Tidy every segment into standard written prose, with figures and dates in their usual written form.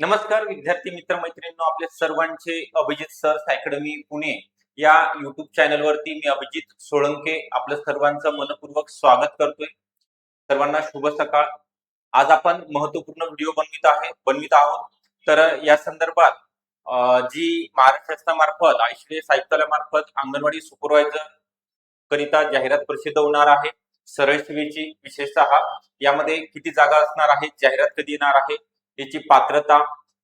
नमस्कार विद्यार्थी मित्र मैत्रिणींनो, आपले सर्वांचे अभिजित सर्स अकॅडमी पुणे या युट्यूब चॅनलवरती मी अभिजित सोळंके आपलं सर्वांचं मनपूर्वक स्वागत करतोय. सर्वांना शुभ सकाळ. आज आपण महत्वपूर्ण व्हिडिओ बनवित आहोत. तर या संदर्भात जी महाराष्ट्र शासनामार्फत आयसीडीएस आयुक्तालयामार्फत अंगणवाडी सुपरवायझर करिता जाहिरात प्रसिद्ध होणार आहे. सरळ सेवेची विशेषतः यामध्ये किती जागा असणार आहे, जाहिरात कधी येणार आहे, याची पात्रता,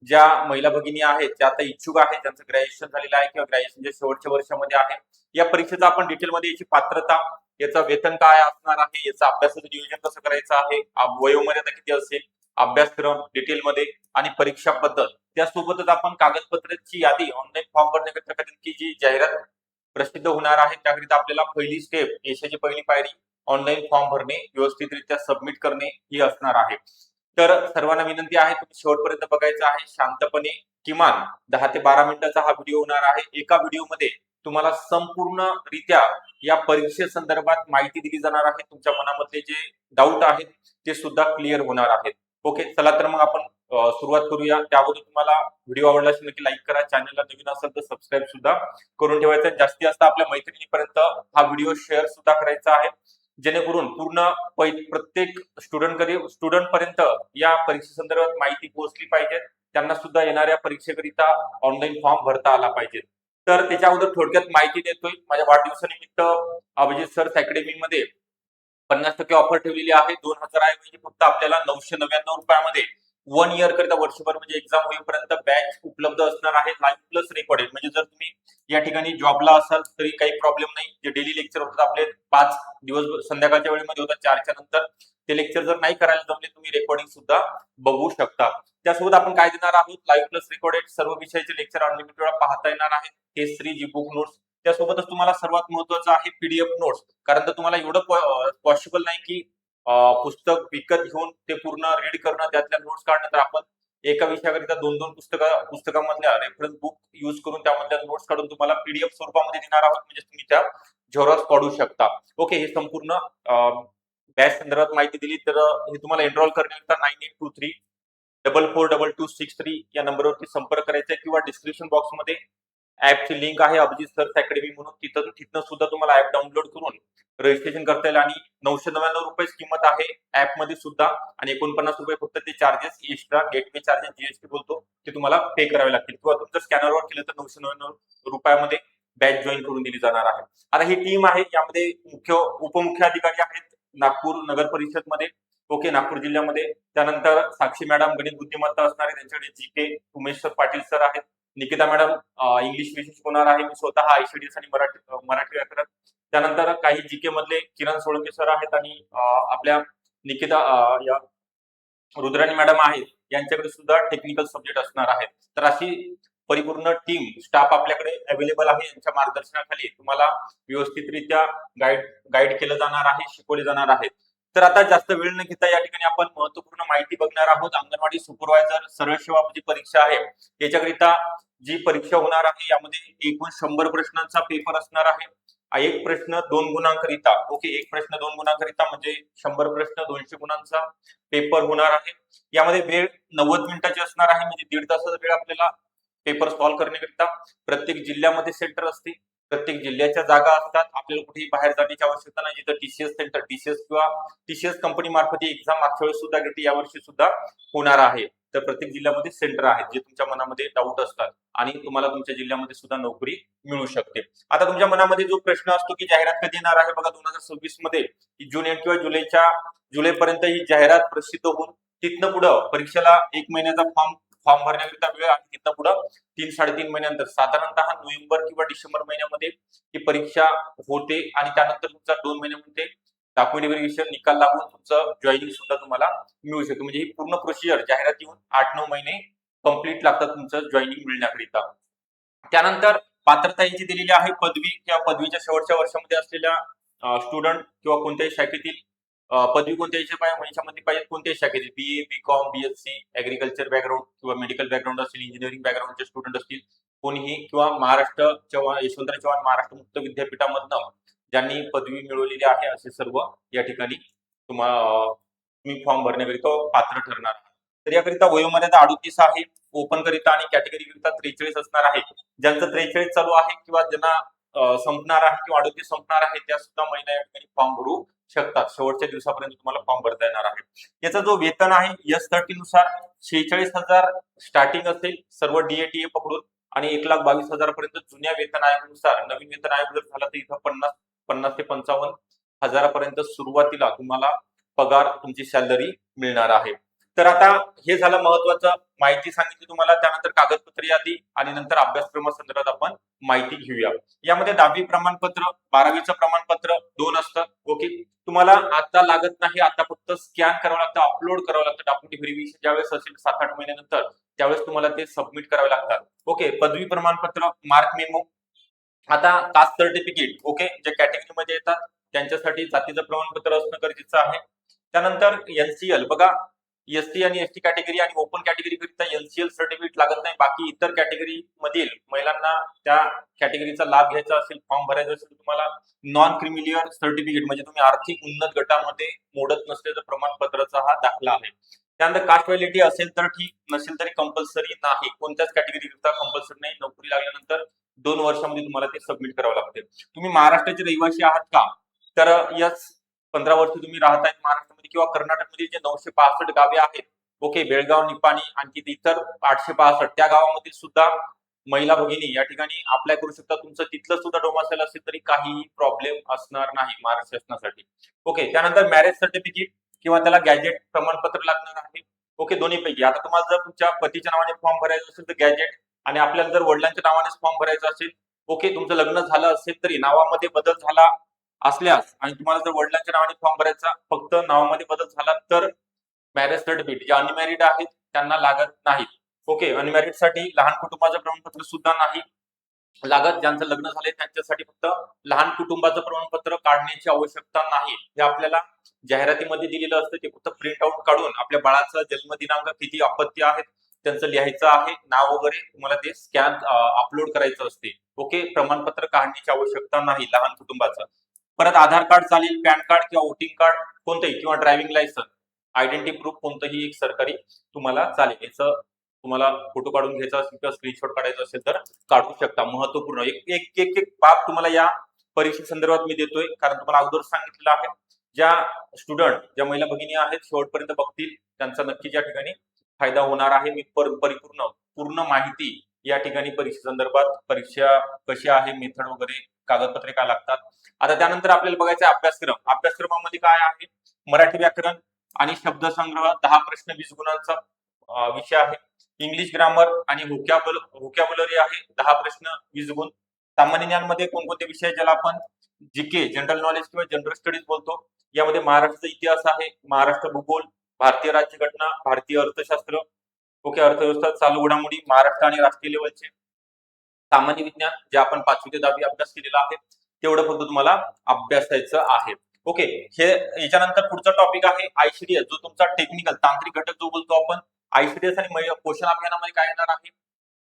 ज्या महिला भगिनी आहेत त्या आता इच्छुक आहेत, ज्यांचं ग्रॅज्युएशन झालेलं आहे किंवा ग्रॅज्युएशनच्या शेवटच्या वर्षामध्ये आहे, या परीक्षेचा आपण डिटेलमध्ये याची पात्रता, याचं वेतन काय असणार आहे, याचं अभ्यासाचं नियोजन कसं करायचं आहे, वयोमर्यादा किती असेल, अभ्यासक्रम डिटेलमध्ये आणि परीक्षा पद्धत, त्यासोबतच आपण कागदपत्रांची यादी ऑनलाईन फॉर्म भरण्याकरिता जी जाहिरात प्रसिद्ध होणार आहे त्याकरिता आपल्याला पहिली स्टेप, यशाची पहिली पायरी ऑनलाईन फॉर्म भरणे, व्यवस्थितरित्या सबमिट करणे ही असणार आहे. तर सर्वांना विनंती आहे, तुम्ही शेवटपर्यंत बघायचं आहे शांतपणे. किमान 10 ते 12 मिनिटाचा हा व्हिडिओ होणार आहे. एका व्हिडिओमध्ये तुम्हाला संपूर्णरित्या या परीक्षेसंदर्भात माहिती दिली जाणार आहे. तुमच्या मनामधले जे डाऊट आहेत ते सुद्धा क्लिअर होणार आहेत. ओके, चला तर मग आपण सुरुवात करूया. त्याअगोदर तुम्हाला व्हिडिओ आवडला असेल नक्की लाईक करा. चॅनलला नवीन असेल तर सबस्क्राईब सुद्धा करून ठेवायचं. जास्तीत जास्त आपल्या मैत्रिणींपर्यंत हा व्हिडिओ शेअर सुद्धा करायचा आहे, जेणेकरून पूर्ण प्रत्येक स्टुडंट पर्यंत या परीक्षेसंदर्भात माहिती पोहोचली पाहिजे. त्यांना सुद्धा येणाऱ्या परीक्षेकरिता ऑनलाईन फॉर्म भरता आला पाहिजे. तर त्याच्या अगोदर थोडक्यात माहिती देतोय. माझ्या वाढदिवसानिमित्त अभिजित सर्स अकॅडमीमध्ये 50% ऑफर ठेवलेली आहे. 2000 ऐवजी फक्त आपल्याला 999 रुपयामध्ये 1 इयर करता, वर्षभर म्हणजे एक्झाम होईपर्यंत बॅच उपलब्ध असणार आहे, लाईव्ह प्लस रेकॉर्डेड. म्हणजे जर तुम्ही या ठिकाणी जॉबला असाल तरी काही प्रॉब्लेम नाही. जे डेली लेक्चर होतात आपले 5 दिवस संध्याकाळच्या वेळेमध्ये होतात, 4च्या नंतर. ते लेक्चर जर नाही करायला जमले, तुम्ही रेकॉर्डिंग सुद्धा बघू शकता. त्यासोबत आपण काय देणार आहोत, लाईव्ह प्लस रेकॉर्डेड सर्व विषयाचे लेक्चर अनलिमिटेड वेळा पाहता येणार आहेत. टेस्ट 3 जी बुक नोट्स, त्यासोबतच तुम्हाला सर्वात महत्वाचं आहे पीडीएफ नोट्स. कारण तर तुम्हाला एवढं पॉसिबल नाही की पुस्तक विकत घेऊन ते पूर्ण रीड करणं, त्यातल्या नोट्स काढणं. तर आपण एका विषयाकरिता 2-2 पुस्तकामधल्या रेफरन्स बुक युज करून त्यामधल्या नोट्स काढून तुम्हाला पीडीएफ स्वरूपामध्ये देणार आहोत. म्हणजे तुम्ही त्या झेरॉक्स काढू शकता. ओके, हे संपूर्ण बॅच संदर्भात माहिती दिली. तर हे तुम्हाला एनरोल करण्याकरिता 9823442263 या नंबरवरती संपर्क करायचा आहे, किंवा डिस्क्रिप्शन बॉक्समध्ये ऍपची लिंक आहे अभिजित सर्स अकॅडमी म्हणून. तिथनं सुद्धा तुम्हाला ऍप डाउनलोड करून रजिस्ट्रेशन करता येईल. आणि 999 रुपये किंमत आहे ऍप मध्ये सुद्धा, आणि 49 रुपये फक्त ते charges extra gateway charges, GST बोलतो, ते तुम्हाला पे करावे लागतील. किंवा तुमचं स्कॅनरवर केलं तर 999 रुपयामध्ये बॅच जॉईन करून दिली जाणार आहे. आता ही टीम आहे, यामध्ये उपमुख्य अधिकारी आहेत नागपूर नगर परिषद मध्ये. ओके, नागपूर जिल्ह्यामध्ये. त्यानंतर साक्षी मॅडम गणित बुद्धिमत्ता असणार आहे, त्यांच्याकडे जीके उमेश पाटील सर आहेत. निकिता मॅडम इंग्लिश विशेष होणार आहे. मी स्वतः आयसीडीएस आणि मराठी व्याकरण. त्यानंतर काही जीके मधले किरण सोळंके सर आहेत, आणि आपल्या निकिता या रुद्राणी मॅडम आहेत, यांच्याकडे सुद्धा टेक्निकल सब्जेक्ट असणार आहेत. तर अशी परिपूर्ण टीम स्टाफ आपल्याकडे अवेलेबल आहे. यांच्या मार्गदर्शनाखाली तुम्हाला व्यवस्थितरित्या गाईड केलं जाणार आहे, शिकवले जाणार आहेत. तर आता जास्त वेळ न घेता या ठिकाणी आपण महत्वपूर्ण माहिती बघणार आहोत. अंगणवाडी सुपरवायझर सरळ सेवा जी परीक्षा आहे, याच्याकरिता जी परीक्षा होणार आहे, यामध्ये एकूण 100 प्रश्नांचा पेपर असणार आहे. एक प्रश्न 2 गुणांकरिता. ओके, एक प्रश्न 2 गुणांकरिता म्हणजे 100 प्रश्न 200 गुणांचा पेपर होणार आहे. यामध्ये वेळ 90 मिनिटाची असणार आहे, म्हणजे 1.5 तासाचा वेळ आपल्याला पेपर सॉल्व्ह करण्याकरिता. प्रत्येक जिल्ह्यामध्ये सेंटर असते, प्रत्येक जिल्ह्याच्या जागा असतात. आपल्याला कुठेही बाहेर जाण्याची आवश्यकता नाही. जिथं टीसीएस सेंटर, टीसीएस किंवा टीसीएस कंपनी मार्फत एक्झाम मागच्या वेळेस सुद्धा घेतली, यावर्षी सुद्धा होणार आहे. तर प्रत्येक जिल्ह्यामध्ये सेंटर आहेत, जे तुमच्या मनामध्ये डाऊट असतात, आणि तुम्हाला तुमच्या जिल्ह्यामध्ये सुद्धा नोकरी मिळू शकते. आता तुमच्या मनामध्ये जो प्रश्न असतो की जाहिरात कधी येणार आहे, बघा 2026 मध्ये जून किंवा जुलैपर्यंत ही जाहिरात प्रसिद्ध होऊन तिथनं पुढं परीक्षेला 1 महिन्याचा फॉर्म भरण्याकरिता वेळ, आणि तिथनं पुढं 3-3.5 महिन्यानंतर साधारणतः नोव्हेंबर किंवा डिसेंबर महिन्यामध्ये ही परीक्षा होते. आणि त्यानंतर तुमचा 2 महिन्यामध्ये डॉक्युमेंट व्हेरिफिकेशन निकाल लागून तुमचं जॉईनिंग सुद्धा तुम्हाला मिळू शकते. म्हणजे ही पूर्ण प्रोसिजर जाहिरात येऊन 8-9 महिने कंप्लीट लागतात तुमचं जॉईनिंग मिळण्याकरिता. त्यानंतर पात्रता यांची दिलेली आहे. पदवी किंवा पदवीच्या शेवटच्या वर्षामध्ये असलेल्या स्टुडंट किंवा कोणत्याही शाखेतील पदवी कोणत्याही वर्षामध्ये पाहिजे, कोणत्याही शाखेतील, BA, BCom, BSc, agriculture background किंवा मेडिकल बॅकग्राऊंड असेल, इंजिनिअरिंग बॅकग्राऊंडचे स्टुडंट असतील कोणीही, किंवा यशवंतराव चव्हाण महाराष्ट्र मुक्त विद्यापीठामधनं ज्यांनी पदवी मिळवलेली आहे, असे सर्व या ठिकाणी तुम्ही फॉर्म भरण्याकरिता पात्र ठरणार. तर याकरिता वयोमर्यादा 38 आहे. ओपन करिता आणि कॅटेगरी करिता 43 असणार आहे. ज्यांचं 43 चालू आहे किंवा ज्यांना संपणार आहे किंवा 38 संपणार आहे त्या सुद्धा महिला या ठिकाणी फॉर्म भरू शकतात. शेवटच्या दिवसापर्यंत तुम्हाला फॉर्म भरता येणार आहे. याचा जो वेतन आहे S30 नुसार 46,000 स्टार्टिंग असेल सर्व DA पकडून आणि 1,22,000 पर्यंत जुन्या वेतन आयोगानुसार. नवीन वेतन आयोग जर झाला तर इथं 50 ते 55,000 पर्यंत सुरुवातीला तुम्हाला पगार तुमची सॅलरी मिळणार आहे. तर आता हे झालं महत्वाचं, माहिती सांगितली तुम्हाला. त्यानंतर कागदपत्र यादी आणि नंतर अभ्यासक्रमासंदर्भात आपण माहिती घेऊया. यामध्ये 10वी प्रमाणपत्र, 12वीचं प्रमाणपत्र 2 असतं. ओके, तुम्हाला आता लागत नाही, आता फक्त स्कॅन करावं लागतं, अपलोड करावं लागतं. डॉक्युमेंट व्हेरिफिकेशन ज्यावेळेस असेल 7-8 महिन्यानंतर त्यावेळेस तुम्हाला ते सबमिट करावे लागतात. ओके, पदवी प्रमाणपत्र, मार्क मेमो, आता कास्ट सर्टिफिकेट, ओके, जे कॅटेगरीमध्ये येतात त्यांच्यासाठी जातीचं प्रमाणपत्र असणं गरजेचं आहे. त्यानंतर NCL बघा, ST आणि ST कॅटेगरी आणि ओपन कॅटेगरी करिता NCL सर्टिफिकेट लागत नाही. बाकी इतर कॅटेगरी मधील महिलांना त्या कॅटेगरीचा लाभ घ्यायचा असेल, फॉर्म भरायचा असेल, तुम्हाला नॉन क्रिमिलियर सर्टिफिकेट म्हणजे तुम्ही आर्थिक उन्नत गटामध्ये मोडत नसल्याचं प्रमाणपत्राचा हा दाखला आहे. त्यानंतर कास्ट व्हॅलिडिटी असेल तर ठीक, नसेल तरी कंपल्सरी नाही. कोणत्याच कॅटेगरी करिता कंपल्सरी नाही. नोकरी लागल्यानंतर 2 वर्षांमध्ये तुम्हाला ते सबमिट करावं लागते. तुम्ही महाराष्ट्राचे रहिवासी आहात का? तर यस, 15 वर्ष तुम्ही राहतायत महाराष्ट्रामध्ये किंवा कर्नाटकमध्ये जे 965 गावे आहेत, ओके, बेळगाव, निपाणी आणि इतर 865 त्या गावामध्ये सुद्धा महिला भगिनी या ठिकाणी अप्लाय करू शकता. तुमचं तिथलं सुद्धा डोमासाईल असेल तरी काहीही प्रॉब्लेम असणार नाही महाराष्ट्र शासनासाठी. ओके, त्यानंतर मॅरेज सर्टिफिकेट किंवा त्याला गॅजेट प्रमाणपत्र लागणार आहे. ओके, दोन्हीपैकी. आता तुम्हाला जर तुमच्या पतीच्या नावाने फॉर्म भरायचा असेल तर गॅजेट, आणि आपल्याला जर वडिलांच्या नावानेच फॉर्म भरायचा असेल, ओके, तुमचं लग्न झालं असेल तरी नावामध्ये बदल झाला असल्यास आणि तुम्हाला जर वडिलांच्या नावाने फॉर्म भरायचा, फक्त नावामध्ये बदल झाला तर मॅरेज सर्टिफिकेट, जे अनमॅरिड आहेत त्यांना लागत नाही. ओके, अनमॅरिड साठी लहान कुटुंबाचं प्रमाणपत्र सुद्धा नाही लागत. ज्यांचं लग्न झालंय त्यांच्यासाठी फक्त लहान कुटुंबाचं प्रमाणपत्र काढण्याची आवश्यकता नाही. हे आपल्याला जाहिरातीमध्ये दिलेलं असतं, ते फक्त प्रिंट आउट काढून आपल्या बाळाचा जन्म दिनांक, किती अपत्य आहेत त्यांचं लिहायचं आहे, नाव वगैरे तुम्हाला ते स्कॅन अपलोड करायचं असते. ओके, प्रमाणपत्र काढण्याची आवश्यकता नाही लहान कुटुंबाचं. परत आधार कार्ड चालेल, पॅन कार्ड किंवा वोटिंग कार्ड कोणतंही, किंवा ड्रायव्हिंग लायसन्स, आयडेंटिटी प्रूफ कोणतंही एक सरकारी तुम्हाला चालेल. याचं तुम्हाला फोटो काढून घ्यायचा असेल किंवा स्क्रीनशॉट काढायचा असेल तर काढू शकता. महत्वपूर्ण एक एक एक एक बाब तुम्हाला या परीक्षेसंदर्भात मी देतोय, कारण तुम्हाला अगोदर सांगितलेलं आहे. ज्या स्टुडंट, ज्या महिला भगिनी आहेत शेवटपर्यंत बघतील त्यांचा नक्कीच या ठिकाणी फायदा होणार आहे. मी पूर्ण माहिती या ठिकाणी परीक्षेसंदर्भात, परीक्षा कशी आहे, मेथड वगैरे, कागदपत्रे काय लागतात. आता त्यानंतर आपल्याला बघायचं आहे अभ्यासक्रम. अभ्यासक्रमामध्ये काय आहे, मराठी व्याकरण आणि शब्दसंग्रह 10 प्रश्न 20 गुणांचा विषय आहे. इंग्लिश ग्रामर आणि व्होकॅब्युलरी आहे 10 प्रश्न 20 गुण. सामान्य ज्ञानमध्ये कोणकोणते विषय, ज्याला आपण जीके, जनरल नॉलेज किंवा जनरल स्टडीज बोलतो, यामध्ये महाराष्ट्राचा इतिहास आहे, महाराष्ट्र भूगोल, भारतीय राज्यघटना, भारतीय अर्थशास्त्र, ओके, अर्थव्यवस्था, चालू घडामोडी, महाराष्ट्र आणि राष्ट्रीय लेवलचे. सामान्य विज्ञान जे आपण 5वी ते 10वी अभ्यास केलेला आहे तेवढं फक्त तुम्हाला अभ्यासायचं आहे. ओके, हे याच्यानंतर पुढचा टॉपिक आहे ICDS, जो तुमचा टेक्निकल तांत्रिक घटक जो बोलतो आपण. ICDS आणि पोषण अभियानामध्ये काय येणार आहे,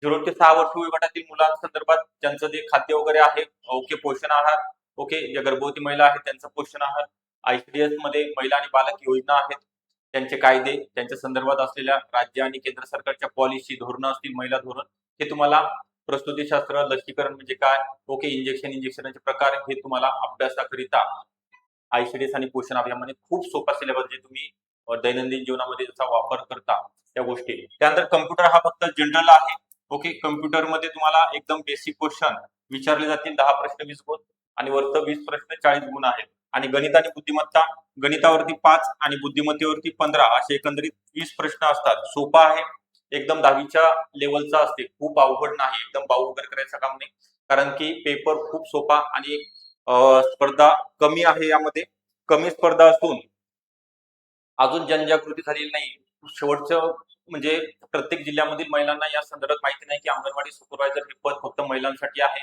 0 ते 6 वर्ष वयोगटातील मुलांसंदर्भात त्यांचं जे खाद्य वगैरे आहे, ओके, पोषण आहार, ओके, ज्या गर्भवती महिला आहेत त्यांचं पोषण आहार. ICDS मध्ये महिला आणि बालक योजना आहेत, त्यांचे कायदे, त्यांच्या संदर्भात असलेल्या राज्य आणि केंद्र सरकारच्या पॉलिसी, धोरणं असतील, महिला धोरण, हे तुम्हाला, प्रसूतीशास्त्र, लसीकरण म्हणजे काय, ओके, इंजेक्शनचे प्रकार, हे तुम्हाला अभ्यासाकरिता ICDS आणि पोषण अभियानामध्ये खूप सोपा सिलेबस, जे तुम्ही दैनंदिन जीवनामध्ये त्याचा वापर करता त्या गोष्टी. त्यानंतर कम्प्युटर हा फक्त जनरल आहे. ओके, कम्प्युटर मध्ये तुम्हाला एकदम बेसिक क्वेश्चन विचारले जातील, 10 प्रश्न 20 गुण आणि वरचं 20 प्रश्न 40 गुण आहेत. आणि गणित आणि बुद्धिमत्ता, गणितावरती 5 आणि बुद्धिमत्तेवरती 15 असे एकंदरीत 20 प्रश्न असतात. सोपा आहे एकदम, 10वीच्या लेवलचा असते, खूप अवघड नाही, एकदम बाऊ वगैरे करायचं काम नाही, कारण की पेपर खूप सोपा आणि स्पर्धा कमी आहे. यामध्ये कमी स्पर्धा असून अजून जनजागृती झालेली नाही. शेवटचं म्हणजे प्रत्येक जिल्ह्यामधील महिलांना या संदर्भात माहिती नाही की अंगणवाडी सुपरवायझर हे पद फक्त महिलांसाठी आहे.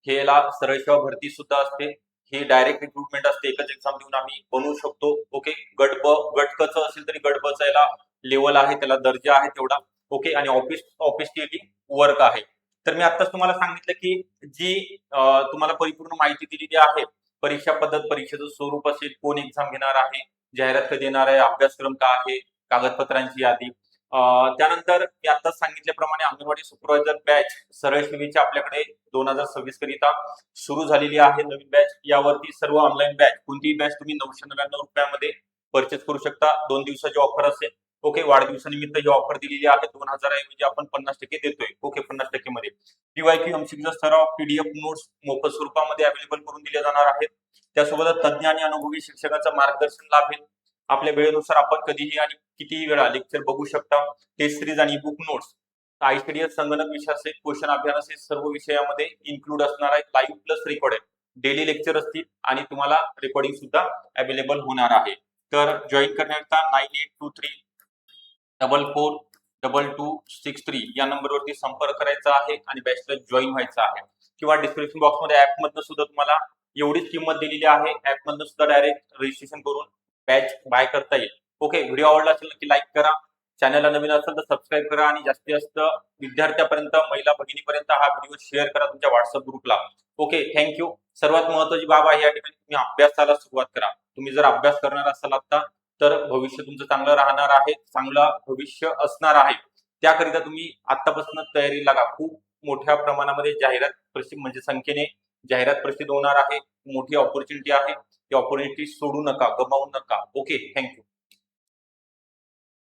हेला सरळ सेवा भरती सुद्धा असते, ही डायरेक्ट रिक्रुटमेंट असते, एकच एक्झाम देऊन आम्ही बनवू शकतो. ओके, गट ब, गट क च असेल तरी गट ब चा याला लेवल आहे, त्याला दर्जा आहे तेवढा. ओके, आणि ऑफिस टी वर्क आहे. तर मी आताच तुम्हाला सांगितलं की जी तुम्हाला परिपूर्ण माहिती दिलेली आहे, परीक्षा पद्धत, परीक्षेचं स्वरूप असेल, कोण एक्झाम घेणार आहे, जाहिरात कधी येणार आहे, अभ्यासक्रम काय आहे, कागदपत्रांची यादी, त्यानंतर मी आताच सांगितल्याप्रमाणे अंगणवाडी सुपरवायझर बॅच सरळ सेवेची आपल्याकडे 2026 करिता सुरू झालेली आहे नवीन बॅच. यावरती सर्व ऑनलाईन बॅच कोणतीही बॅच तुम्ही 999 रुपयामध्ये परचेस करू शकता. 2 दिवसाची ऑफर असेल. ओके, वाढदिवसानिमित्त ही ऑफर दिलेली आहे. 2000 ऐवजी आपण 50% देतोय. ओके, 50% मध्ये पीवायक्यू एमसीक्यू सराव पीडीएफ नोट्स मोफत स्वरूपामध्ये अवेलेबल करून दिले जाणार आहेत. त्यासोबतच तज्ञ आणि अनुभवी शिक्षकाचं मार्गदर्शन लाभेल. आपल्या वेळेनुसार आपण कधीही आणि कितीही वेळा लेक्चर बघू शकता. टेस्ट सिरीज आणि बुक नोट्स, आयसीडीएस संगणक विषय असेल, क्वेश्चन अभियान असेल, सर्व विषयामध्ये इन्क्लूड असणार आहेत. Live plus recorded daily lecture असतील आणि तुम्हाला रेकॉर्डिंग सुद्धा अवेलेबल होणार आहे. तर जॉईन करण्याकरता 9823442263 या नंबरवरती संपर्क करायचा आहे आणि बॅचला जॉईन व्हायचं आहे. किंवा डिस्क्रिप्शन बॉक्समध्ये ऍप मधनं सुद्धा तुम्हाला एवढीच किंमत दिलेली आहे. ऍप मधनं सुद्धा डायरेक्ट रजिस्ट्रेशन करून बॅच बाय करता येईल. ओके, व्हिडिओ आवडला असेल नक्की लाईक करा. चॅनलला नवीन असेल तर सबस्क्राईब करा आणि जास्तीत जास्त विद्यार्थ्यापर्यंत, महिला भगिनीपर्यंत हा व्हिडिओ शेअर करा तुमच्या व्हॉट्सअप ग्रुपला. Okay, thank you. सर्वात महत्वाची बाब आहे या ठिकाणी तुम्ही अभ्यासाला सुरुवात करा. तुम्ही जर अभ्यास करणार असाल आता तर भविष्य तुमचं चांगलं राहणार आहे, चांगलं भविष्य असणार आहे. त्याकरिता तुम्ही आतापासून तयारी लागा. खूप मोठ्या प्रमाणामध्ये जाहिरात प्रसिद्ध म्हणजे संख्येने जाहिरात प्रसिद्ध होणार आहे. मोठी ऑपॉर्च्युनिटी आहे. ती ऑपॉर्च्युनिटी सोडू नका, गमावू नका. Okay, thank you.